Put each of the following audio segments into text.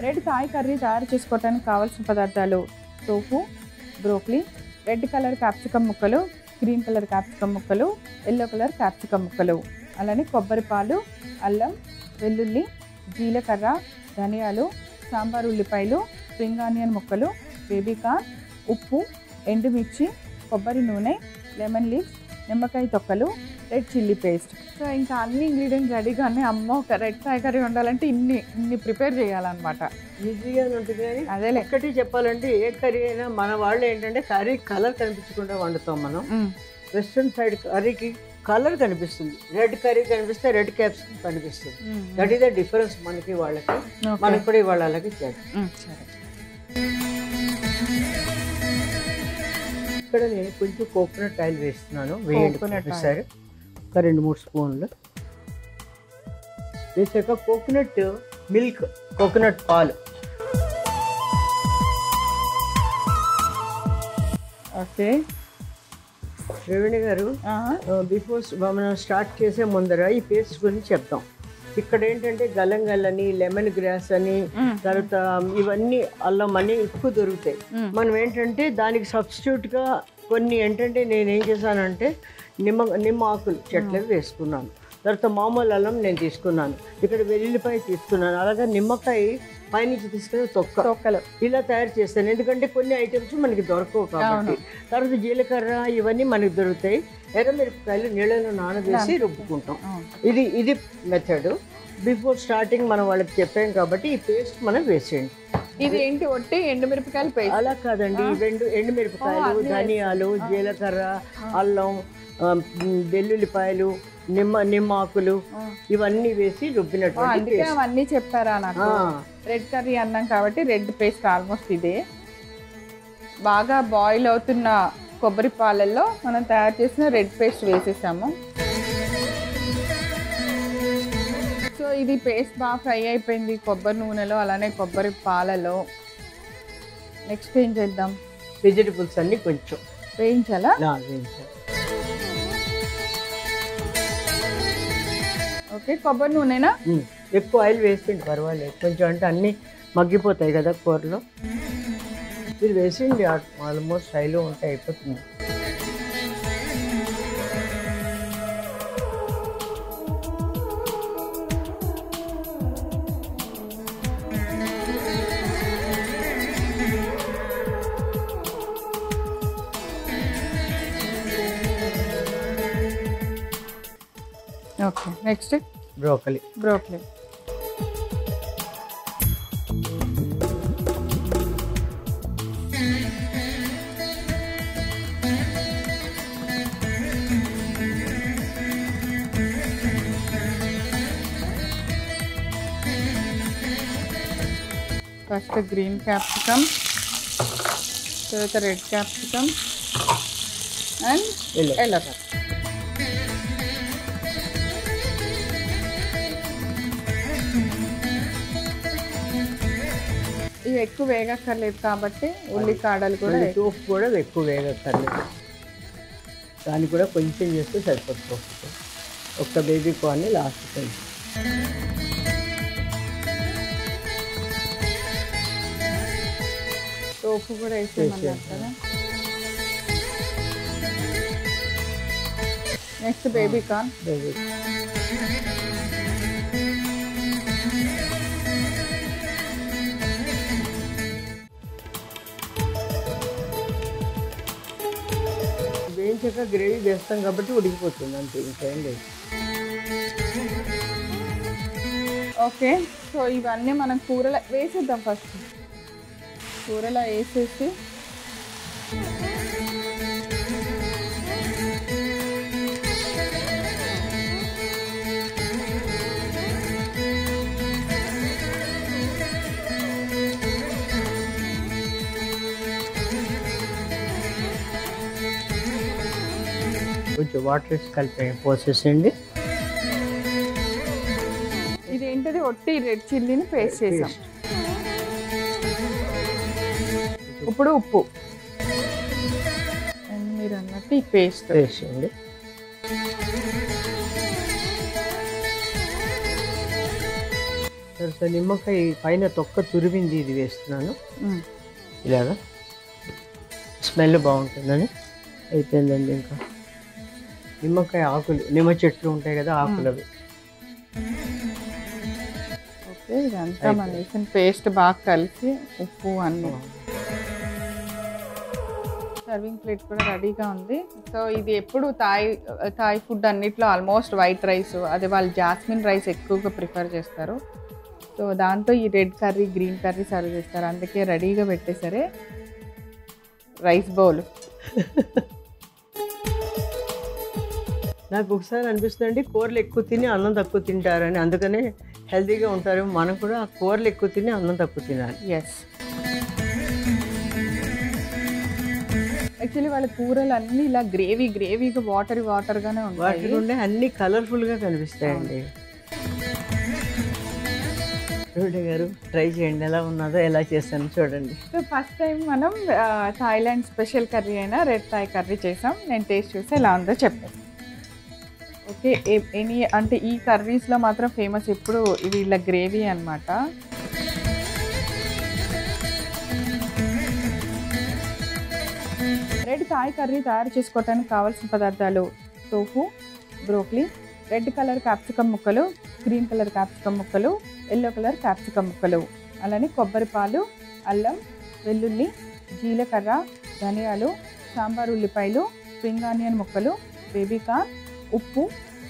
Red Thai curry తయారు చేసుకోవడానికి కావాల్సిన పదార్థాలు tofu, broccoli, red colour capsicum ముక్కలు, గ్రీన్ కలర్ క్యాప్సికమ్ ముక్కలు, ఎల్లో కలర్ క్యాప్సికమ్ ముక్కలు, అలానే కొబ్బరి పాలు, అల్లం, వెల్లుల్లి, జీలకర్ర, ధనియాలు, సాంబార్ ఉల్లిపాయలు, స్ప్రింగ్ ఆనియన్ ముక్కలు, బేబీ కార్న్, ఉప్పు, ఎండుమిర్చి, కొబ్బరి నూనె, లెమన్ లీవ్స్, నిమ్మకాయ తొక్కలు, రెడ్ చిల్లీ పేస్ట్. సో ఇంకా అన్ని ఇంగ్రీడియంట్స్ రెడీగానే అమ్మ ఒక రెడ్ థాయ్ కర్రీ వండాలంటే ఇన్ని ప్రిపేర్ చేయాలన్నమాట. ఈజీగా ఉంటుంది కానీ అదేలే ఒక్కటి చెప్పాలంటే ఏ కర్రీ అయినా మన వాళ్ళు ఏంటంటే కర్రీ కలర్ కనిపించకుండా వండుతాం మనం. వెస్ట్రన్ సైడ్ కర్రీకి కలర్ కనిపిస్తుంది, రెడ్ కర్రీ కనిపిస్తే రెడ్ క్యాప్సికమ్ కనిపిస్తుంది. దట్ ఈస్ ద డిఫరెన్స్ మనకి వాళ్ళకి. మనకి కూడా ఇవాళ అలాగే చేద్దాం. సరే, ఇక్కడ నేను కొంచెం కోకోనట్ ఆయిల్ వేస్తున్నాను. వేయండి సార్, ఒక 2-3 స్పూన్లు వేసాక కోకోనట్ మిల్క్, కోకోనట్ పాలు. ఓకే రేవణి గారు, బిఫోర్ మనం స్టార్ట్ చేసే ముందర ఈ పేస్ట్ గురించి చెప్తాం. ఇక్కడ ఏంటంటే గల్లని, లెమన్ గ్రాస్ అని, తర్వాత ఇవన్నీ అల్లం అని ఎక్కువ దొరుకుతాయి. మనం ఏంటంటే దానికి సబ్స్టిట్యూట్గా కొన్ని ఏంటంటే నేనేం చేశానంటే నిమ్మ ఆకులు చెట్లవి వేసుకున్నాను. తర్వాత మామూలు అల్లం నేను తీసుకున్నాను, ఇక్కడ వెల్లుల్లిపాయ తీసుకున్నాను, అలాగే నిమ్మకాయ పైనుంచి తీసుకుని తొక్కలు ఇలా తయారు చేస్తాను. ఎందుకంటే కొన్ని ఐటమ్స్ మనకి దొరకవు కాబట్టి. తర్వాత జీలకర్ర ఇవన్నీ మనకి దొరుకుతాయి. ఎర్రమిరపకాయలు నీళ్ళలో నానవేసి రుబ్బుకుంటాం. ఇది మెథడ్. బిఫోర్ స్టార్టింగ్ మనం వాళ్ళకి చెప్పాం కాబట్టి ఈ పేస్ట్ మనం వేసేయండి. ఇది ఏంటి ఒట్టి ఎండుమిరపకాయలు పేస్ట్? అలా కాదండి, ఎండుమిరపకాయలు, ధనియాలు, జీలకర్ర, అల్లం, వెల్లుల్లిపాయలు, నిమ్మాకులు ఇవన్నీ వేసి రుబ్బినట్టు. అవన్నీ చెప్పారా నాకు? రెడ్ కర్రీ అన్నాం కాబట్టి రెడ్ పేస్ట్ ఆల్మోస్ట్ ఇదే. బాగా బాయిల్ అవుతున్న కొబ్బరి పాలల్లో మనం తయారు చేసిన రెడ్ పేస్ట్ వేసేసాము. సో ఇది పేస్ట్ బాగా ఫ్రై అయిపోయింది కొబ్బరి నూనెలో, అలానే కొబ్బరి పాలలో. నెక్స్ట్ ఏం చేద్దాం? వెజిటబుల్స్ అన్ని కొంచెం వేయించాలా? వేయించాలి. ఓకే, కొబ్బరి నూనెనా? ఎక్కువ ఆయిల్ వేసిండి పర్వాలేదు, కొంచెం అంటే అన్నీ మగ్గిపోతాయి కదా కూరలో. ఇది వేసిండి ఆల్మోస్ట్ ఫ్రైలో ఉంటే అయిపోతుంది. Okay, next broccoli. First green capsicum, తర్వాత red capsicum and yellow capsicum. ఇవి ఎక్కువ వేగక్కర్లేదు కాబట్టి ఉల్లికాడలు కూడా టోఫు కూడా ఎక్కువ వేగక్కర్లేదు, దాన్ని కూడా కొంచెం చేస్తే సరిపోతుంది. ఒక్క బేబీ కార్న్ లాస్ట్ కొంచెం. టోఫు కూడా వేసేమన్నారు కదా. Next baby corn. వేయించాక గ్రేవీ వేస్తాం కాబట్టి ఉడికిపోతుంది అంతే, ఇంకేం లేదు. ఓకే, సో ఇవన్నీ మనం కూరలో వేసేద్దాం. ఫస్ట్ కూరలో వేసేసి కొంచెం వాటర్ వేసి కలిపి పోసేసేయండి. ఇదేంటిది? ఒట్టి రెడ్ చిల్లీని పేస్ట్ చేసాం. ఇప్పుడు ఉప్పు మీరు అన్నట్టు ఈ పేస్ట్ వేసేయండి. తర్వాత నిమ్మకాయ పైన తొక్క తురిమింది ఇది వేస్తున్నాను. ఇలాగా స్మెల్ బాగుంటుందని. అయిపోయిందండి. ఇంకా నిమ్మకాయ ఆకులు, నిమ్మ చెట్లు ఉంటాయి కదా, ఆకులు అవి. ఓకే, ఇదంతా మనం వేసిన పేస్ట్ బాగా కలిసి ఉప్పు అన్నీ. సర్వింగ్ ప్లేట్ కూడా రెడీగా ఉంది. సో ఇది ఎప్పుడు థాయ్ ఫుడ్ అన్నిట్లో ఆల్మోస్ట్ వైట్ రైస్, అదే వాళ్ళు జాస్మిన్ రైస్ ఎక్కువగా ప్రిఫర్ చేస్తారు. సో దాంతో ఈ red curry, green curry serve చేస్తారు. అందుకే రెడీగా పెట్టేసరే రైస్ బౌల్. నాకు ఒకసారి అనిపిస్తుందండి, కూరలు ఎక్కువ తిని అన్నం తక్కువ తింటారని. అందుకనే హెల్తీగా ఉంటారు. మనం కూడా కూరలు ఎక్కువ తిని అన్నం తక్కువ తినాలి. ఎస్, యాక్చువల్లీ వాళ్ళ కూరలు అన్నీ ఇలా గ్రేవీగా వాటర్గానే ఉంటాయి. వాటి నుండి అన్నీ కలర్ఫుల్గా కనిపిస్తాయండి. రూఢి గారు ట్రై చేయండి, ఎలా ఉన్నదో, ఎలా చేస్తాను చూడండి. సో ఫస్ట్ టైం మనం థాయిలాండ్ స్పెషల్ కర్రీ అయినా రెడ్ థాయ్ కర్రీ చేసాం. నేను టేస్ట్ చూసి ఎలా ఉందో చెప్పాను. ఓకే, అంటే ఈ కర్రీస్లో మాత్రం ఫేమస్ ఎప్పుడు ఇవి ఇలా గ్రేవీ అనమాట. రెడ్ థాయ్ కర్రీ తయారు చేసుకోవడానికి కావాల్సిన పదార్థాలు: tofu, broccoli, red colour capsicum ముక్కలు, గ్రీన్ కలర్ క్యాప్సికమ్ ముక్కలు, ఎల్లో కలర్ క్యాప్సికమ్ ముక్కలు, అలానే కొబ్బరి పాలు, అల్లం, వెల్లుల్లి, జీలకర్ర, ధనియాలు, సాంబార్ ఉల్లిపాయలు, స్ప్రింగ్ ఆనియన్ ముక్కలు, బేబీ కార్న్, ఉప్పు,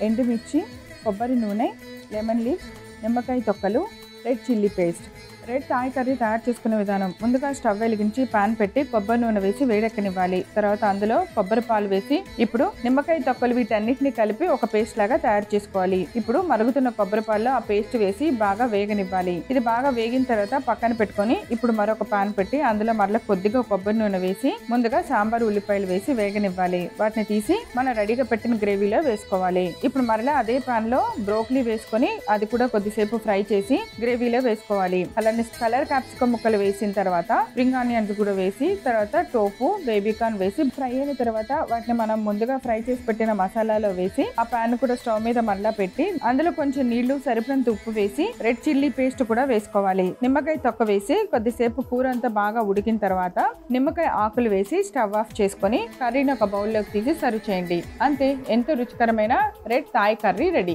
ఎండుమిర్చి, కొబ్బరి నూనె, లెమన్ లీవ్స్, నిమ్మకాయ తొక్కలు, red chilli paste. Red Thai curry తయారు చేసుకునే విధానం: ముందుగా స్టవ్ వెలిగించి పాన్ పెట్టి కొబ్బరి నూనె వేసి వేడెక్కనివ్వాలి. తర్వాత అందులో కొబ్బరి పాలు వేసి ఇప్పుడు నిమ్మకాయ తొక్కలు వీటన్నిటిని కలిపి ఒక పేస్ట్ లాగా తయారు చేసుకోవాలి. ఇప్పుడు మరుగుతున్న కొబ్బరి పాలలో ఆ పేస్ట్ వేసి బాగా వేగనివ్వాలి. ఇది బాగా వేగిన తర్వాత పక్కన పెట్టుకొని ఇప్పుడు మరొక పాన్ పెట్టి అందులో మరలా కొద్దిగా కొబ్బరి నూనె వేసి ముందుగా సాంబార్ ఉల్లిపాయలు వేసి వేగనివ్వాలి. వాటిని తీసి మన రెడీగా పెట్టిన గ్రేవీలో వేసుకోవాలి. ఇప్పుడు మరలా అదే పాన్ లో బ్రోక్లీ వేసుకొని అది కూడా కొద్దిసేపు ఫ్రై చేసి గ్రేవీలో వేసుకోవాలి. అలానే కలర్ క్యాప్సికమ్ ముక్కలు వేసిన తర్వాత స్ప్రింగ్ ఆనియన్స్ కూడా వేసి తర్వాత టోఫు, బేబీ కార్న్ వేసి ఫ్రై అయిన తర్వాత వాటిని మనం ముందుగా ఫ్రై చేసి పెట్టిన మసాలాలో వేసి ఆ పాన్ కూడా స్టవ్ మీద మరలా పెట్టి అందులో కొంచెం నీళ్లు, సరిపడినంత ఉప్పు వేసి రెడ్ చిల్లీ పేస్ట్ కూడా వేసుకోవాలి. నిమ్మకాయ తొక్క వేసి కొద్దిసేపు కూర అంతా బాగా ఉడికిన తర్వాత నిమ్మకాయ ఆకులు వేసి స్టవ్ ఆఫ్ చేసుకొని కర్రీని ఒక బౌల్లోకి తీసి సర్వ్ చేయండి. అంతే, ఎంతో రుచికరమైన రెడ్ థాయ్ కర్రీ రెడీ.